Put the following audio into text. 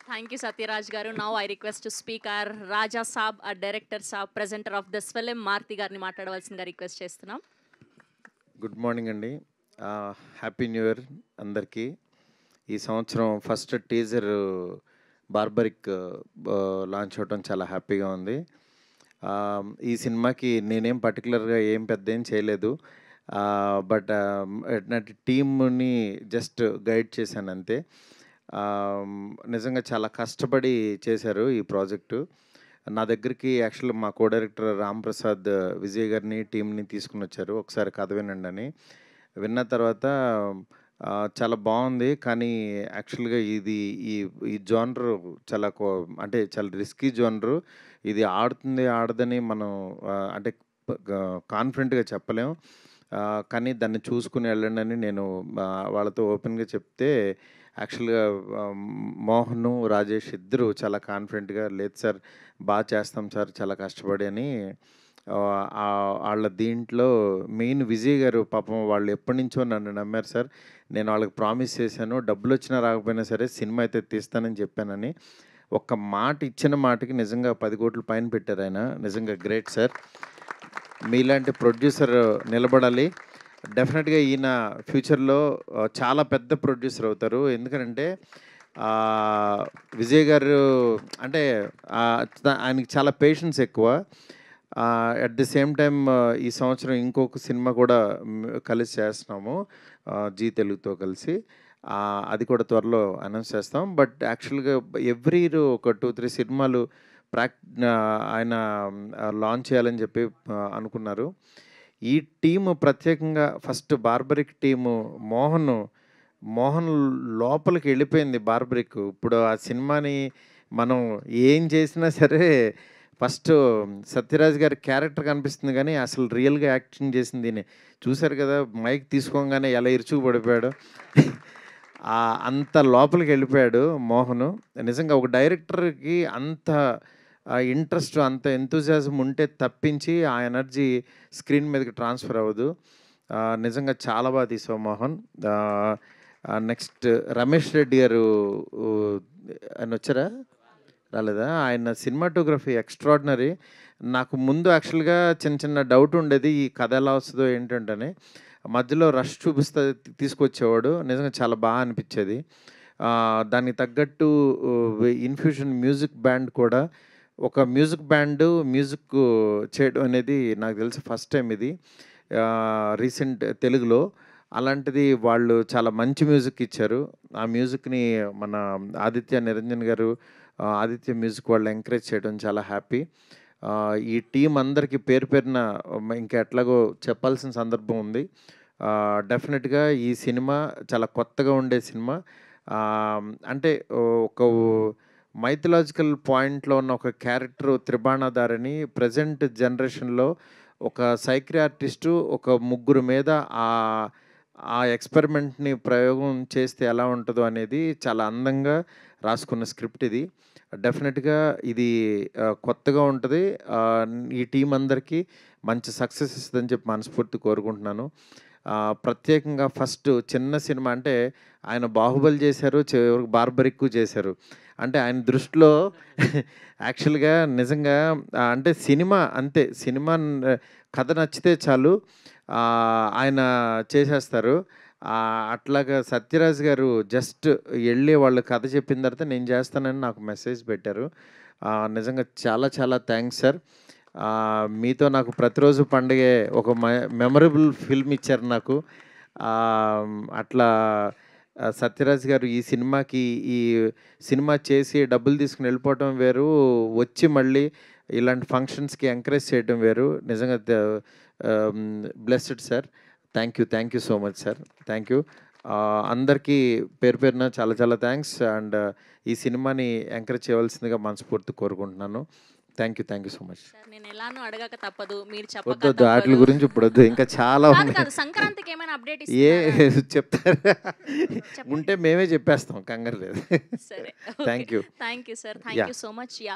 Thank you, Satyaraj Garu. Now I request to speak our Raja Saab, our director Saab, presenter of this film, Marti గారిని మాట్లాడవలసిందిగా request చేస్తున్నాం. Good morning అండి. Happy new year అందరికీ. ఈ సంవత్సరం first teaser barbaric launch అవ్వడం చాలా హ్యాపీగా ఉంది. ఈ సినిమాకి నేనేం పర్టికులర్గా ఏం పెద్ద ఏం చేయలేదు, బట్ నాటి టీమ్ని జస్ట్ గైడ్ చేశాను అంతే. నిజంగా చాలా కష్టపడి చేశారు ఈ ప్రాజెక్టు. నా దగ్గరికి యాక్చువల్ మా కో డైరెక్టర్ రామ్ ప్రసాద్ విజయ్ గారిని టీంని తీసుకుని వచ్చారు, ఒకసారి కథ వినండి అని. విన్న తర్వాత చాలా బాగుంది, కానీ యాక్చువల్గా ఇది ఈ ఈ జోనరు చాలా అంటే చాలా రిస్కీ జోనరు. ఇది ఆడుతుంది ఆడదని మనం అంటే కాన్ఫిడెంట్గా చెప్పలేం, కానీ దాన్ని చూసుకుని వెళ్ళండి అని నేను వాళ్ళతో ఓపెన్గా చెప్తే యాక్చువల్గా మోహన్ రాజేష్ ఇద్దరు చాలా కాన్ఫిడెంట్గా లేదు సార్ బాగా చేస్తాం సార్ చాలా కష్టపడి అని. వాళ్ళ దీంట్లో మెయిన్ విజయ్ గారు పాపం వాళ్ళు ఎప్పటి నుంచో నన్ను నమ్మారు సార్. నేను వాళ్ళకి ప్రామిస్ చేశాను, డబ్బులు వచ్చినా రాకపోయినా సరే సినిమా అయితే తీస్తానని చెప్పానని. ఒక్క మాట ఇచ్చిన మాటకి నిజంగా 10 కోట్ల పైన పెట్టారు ఆయన. నిజంగా గ్రేట్ సార్. మీలాంటి ప్రొడ్యూసర్ నిలబడాలి. డెఫినెట్గా ఈయన ఫ్యూచర్లో చాలా పెద్ద ప్రొడ్యూసర్ అవుతారు. ఎందుకంటే విజయ్ గారు అంటే ఆయనకి చాలా పేషెన్స్ ఎక్కువ. అట్ ది సేమ్ టైం ఈ సంవత్సరం ఇంకొక సినిమా కూడా కలిసి చేస్తున్నాము జీ తెలుగుతో కలిసి. అది కూడా త్వరలో అనౌన్స్ చేస్తాం. బట్ యాక్చువల్గా ఎవ్రీ ఇయర్ ఒక 2-3 సినిమాలు ఆయన లాంచ్ చేయాలని చెప్పి అనుకున్నారు. ఈ టీము ప్రత్యేకంగా ఫస్ట్ బార్బరిక్ టీము మోహన్ లోపలికి వెళ్ళిపోయింది బార్బరిక్. ఇప్పుడు ఆ సినిమాని మనం ఏం చేసినా సరే ఫస్ట్ సత్యరాజ్ గారి క్యారెక్టర్ కనిపిస్తుంది, కానీ అసలు రియల్గా యాక్టింగ్ చేసింది చూశారు కదా, మైక్ తీసుకోగానే ఎలా ఇరుచుకు పడిపోయాడు. అంత లోపలికి వెళ్ళిపోయాడు మోహన్. నిజంగా ఒక డైరెక్టర్కి అంత ఇంట్రెస్ట్ అంత ఎంతూజియాజం ఉంటే తప్పించి ఆ ఎనర్జీ స్క్రీన్ మీదకి ట్రాన్స్ఫర్ అవ్వదు. నిజంగా చాలా బాగా తీసావు మోహన్. నెక్స్ట్ రమేష్ రెడ్డి గారు ఆయన వచ్చారా, రాలేదా? ఆయన సినిమాటోగ్రఫీ ఎక్స్ట్రాడినరీ. నాకు ముందు యాక్చువల్గా చిన్న డౌట్ ఉండేది, ఈ కథ ఎలా వస్తుందో ఏంటంటే. మధ్యలో రష్ చూపిస్తే తీసుకొచ్చేవాడు. నిజంగా చాలా బాగా అనిపించేది. దానికి తగ్గట్టు ఇన్ఫ్యూషన్ మ్యూజిక్ బ్యాండ్ కూడా, ఒక మ్యూజిక్ బ్యాండ్ మ్యూజిక్ చేయడం అనేది నాకు తెలిసి ఫస్ట్ టైం ఇది రీసెంట్ తెలుగులో. అలాంటిది వాళ్ళు చాలా మంచి మ్యూజిక్ ఇచ్చారు. ఆ మ్యూజిక్ని మన ఆదిత్య నిరంజన్ గారు, ఆదిత్య మ్యూజిక్ వాళ్ళు ఎంకరేజ్ చేయడం చాలా హ్యాపీ. ఈ టీం అందరికీ పేరు పేరున ఇంకా ఎట్లాగో చెప్పాల్సిన సందర్భం ఉంది. డెఫినెట్గా ఈ సినిమా చాలా కొత్తగా ఉండే సినిమా. అంటే ఒక మైథలాజికల్ పాయింట్లో ఉన్న ఒక క్యారెక్టర్ త్రిబాణాధారిని ప్రజెంట్ జనరేషన్లో ఒక సైక్రియాట్రిస్టు ఒక ముగ్గురు మీద ఆ ఎక్స్పెరిమెంట్ని ప్రయోగం చేస్తే ఎలా ఉంటుందో అనేది చాలా అందంగా రాసుకున్న స్క్రిప్ట్ ఇది. డెఫినెట్గా ఇది కొత్తగా ఉంటుంది. ఈ టీం అందరికీ మంచి సక్సెస్ ఇస్తుందని చెప్పి మనస్ఫూర్తి కోరుకుంటున్నాను. ప్రత్యేకంగా ఫస్ట్ చిన్న సినిమా అంటే ఆయన బాహుబలి చేశారు, చివరికి బార్బరిక్ చేశారు. అంటే ఆయన దృష్టిలో యాక్చువల్గా నిజంగా అంటే సినిమా అంతే, సినిమా కథ నచ్చితే చాలు ఆయన చేసేస్తారు. అట్లాగా సత్యరాజ్ గారు జస్ట్ వెళ్ళి వాళ్ళు కథ చెప్పిన తర్వాత నేను చేస్తానని నాకు మెసేజ్ పెట్టారు. నిజంగా చాలా చాలా థ్యాంక్స్ సార్. మీతో నాకు ప్రతిరోజు పండుగే ఒక మెమరబుల్ ఫిల్మ్ ఇచ్చారు నాకు. అట్లా సత్యరాజ్ గారు ఈ సినిమాకి ఈ సినిమా చేసి డబ్బులు తీసుకుని వెళ్ళిపోవటం వేరు, వచ్చి మళ్ళీ ఇలాంటి ఫంక్షన్స్కి ఎంకరేజ్ చేయడం వేరు. నిజంగా blessed sir. Thank you so much sir. Thank you అందరికీ పేరు పేరున చాలా చాలా థ్యాంక్స్. అండ్ ఈ సినిమాని ఎంకరేజ్ చేయవలసిందిగా మనస్ఫూర్తి కోరుకుంటున్నాను. Thank you so much. నేను ఎలానో అడగక తప్పదు, మీరు వద్దు వాటి గురించి ఇప్పుడు వద్దు, ఇంకా చాలా సంక్రాంతికి ఏమైనా అప్డేట్ చెప్తారా ఉంటే మేమే చెప్పేస్తాం, కంగారు లేదు. సరే, thank you sir. Thank you so much.